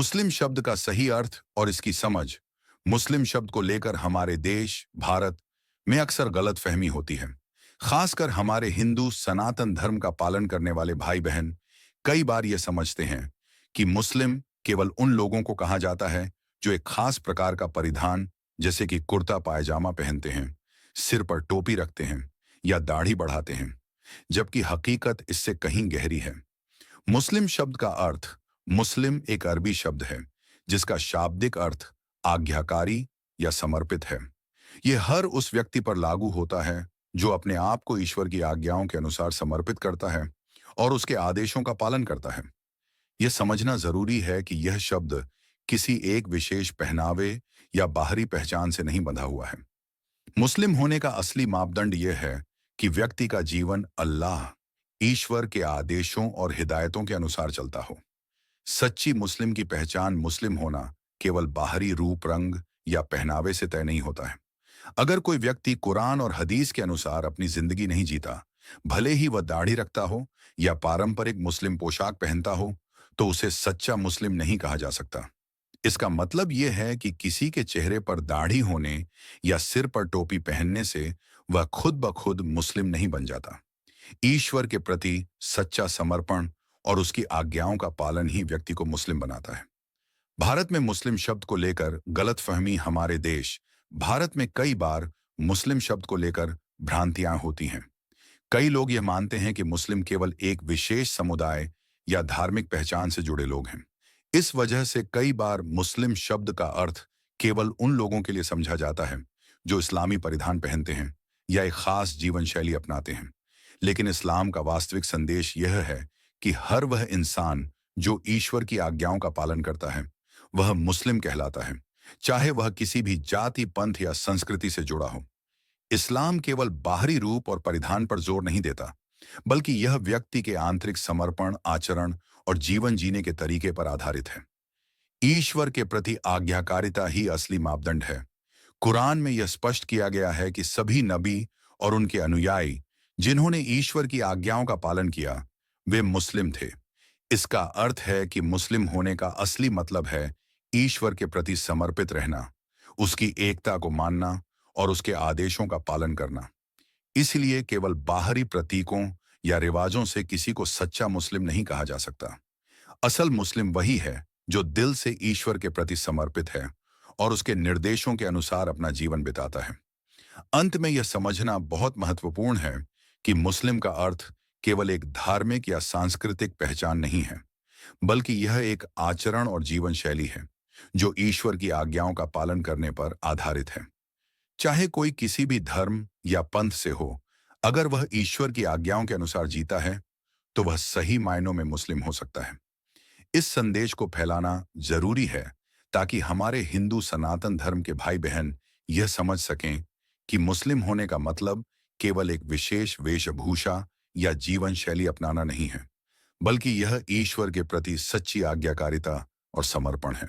मुस्लिम शब्द का सही अर्थ और इसकी समझ। मुस्लिम शब्द को लेकर हमारे देश भारत में अक्सर गलतफहमी होती है। खासकर हमारे हिंदू सनातन धर्म का पालन करने वाले भाई बहन कई बार ये समझते हैं कि मुस्लिम केवल उन लोगों को कहा जाता है जो एक खास प्रकार का परिधान जैसे कि कुर्ता पायजामा पहनते हैं, सिर पर टोपी रखते हैं या दाढ़ी बढ़ाते हैं, जबकि हकीकत इससे कहीं गहरी है। मुस्लिम शब्द का अर्थ मुस्लिम एक अरबी शब्द है जिसका शाब्दिक अर्थ आज्ञाकारी या समर्पित है। यह हर उस व्यक्ति पर लागू होता है जो अपने आप को ईश्वर की आज्ञाओं के अनुसार समर्पित करता है और उसके आदेशों का पालन करता है। यह समझना जरूरी है कि यह शब्द किसी एक विशेष पहनावे या बाहरी पहचान से नहीं बंधा हुआ है। मुस्लिम होने का असली मापदंड यह है कि व्यक्ति का जीवन अल्लाह ईश्वर के आदेशों और हिदायतों के अनुसार चलता हो। सच्ची मुस्लिम की पहचान मुस्लिम होना केवल बाहरी रूप रंग या पहनावे से तय नहीं होता है। अगर कोई व्यक्ति कुरान और हदीस के अनुसार अपनी जिंदगी नहीं जीता, भले ही वह दाढ़ी रखता हो या पारंपरिक मुस्लिम पोशाक पहनता हो, तो उसे सच्चा मुस्लिम नहीं कहा जा सकता। इसका मतलब यह है कि किसी के चेहरे पर दाढ़ी होने या सिर पर टोपी पहनने से वह खुद ब खुद मुस्लिम नहीं बन जाता। ईश्वर के प्रति सच्चा समर्पण और उसकी आज्ञाओं का पालन ही व्यक्ति को मुस्लिम बनाता है। भारत में मुस्लिम शब्द को लेकर गलतफहमी। हमारे देश भारत में कई बार मुस्लिम शब्द को लेकर भ्रांतियां होती हैं। कई लोग यह मानते हैं कि मुस्लिम केवल एक विशेष समुदाय या धार्मिक पहचान से जुड़े लोग हैं। इस वजह से कई बार मुस्लिम शब्द का अर्थ केवल उन लोगों के लिए समझा जाता है जो इस्लामी परिधान पहनते हैं या एक खास जीवन शैली अपनाते हैं। लेकिन इस्लाम का वास्तविक संदेश यह है कि हर वह इंसान जो ईश्वर की आज्ञाओं का पालन करता है वह मुस्लिम कहलाता है, चाहे वह किसी भी जाति पंथ या संस्कृति से जुड़ा हो। इस्लाम केवल बाहरी रूप और परिधान पर जोर नहीं देता, बल्कि यह व्यक्ति के आंतरिक समर्पण, आचरण और जीवन जीने के तरीके पर आधारित है। ईश्वर के प्रति आज्ञाकारिता ही असली मापदंड है। कुरान में यह स्पष्ट किया गया है कि सभी नबी और उनके अनुयायी जिन्होंने ईश्वर की आज्ञाओं का पालन किया वे मुस्लिम थे। इसका अर्थ है कि मुस्लिम होने का असली मतलब है ईश्वर के प्रति समर्पित रहना, उसकी एकता को मानना और उसके आदेशों का पालन करना। इसलिए केवल बाहरी प्रतीकों या रिवाजों से किसी को सच्चा मुस्लिम नहीं कहा जा सकता। असल मुस्लिम वही है जो दिल से ईश्वर के प्रति समर्पित है और उसके निर्देशों के अनुसार अपना जीवन बिताता है। अंत में यह समझना बहुत महत्वपूर्ण है कि मुस्लिम का अर्थ केवल एक धार्मिक या सांस्कृतिक पहचान नहीं है, बल्कि यह एक आचरण और जीवन शैली है जो ईश्वर की आज्ञाओं का पालन करने पर आधारित है। चाहे कोई किसी भी धर्म या पंथ से हो, अगर वह ईश्वर की आज्ञाओं के अनुसार जीता है तो वह सही मायनों में मुस्लिम हो सकता है। इस संदेश को फैलाना जरूरी है ताकि हमारे हिंदू सनातन धर्म के भाई बहन यह समझ सकें कि मुस्लिम होने का मतलब केवल एक विशेष वेशभूषा या जीवन शैली अपनाना नहीं है, बल्कि यह ईश्वर के प्रति सच्ची आज्ञाकारिता और समर्पण है।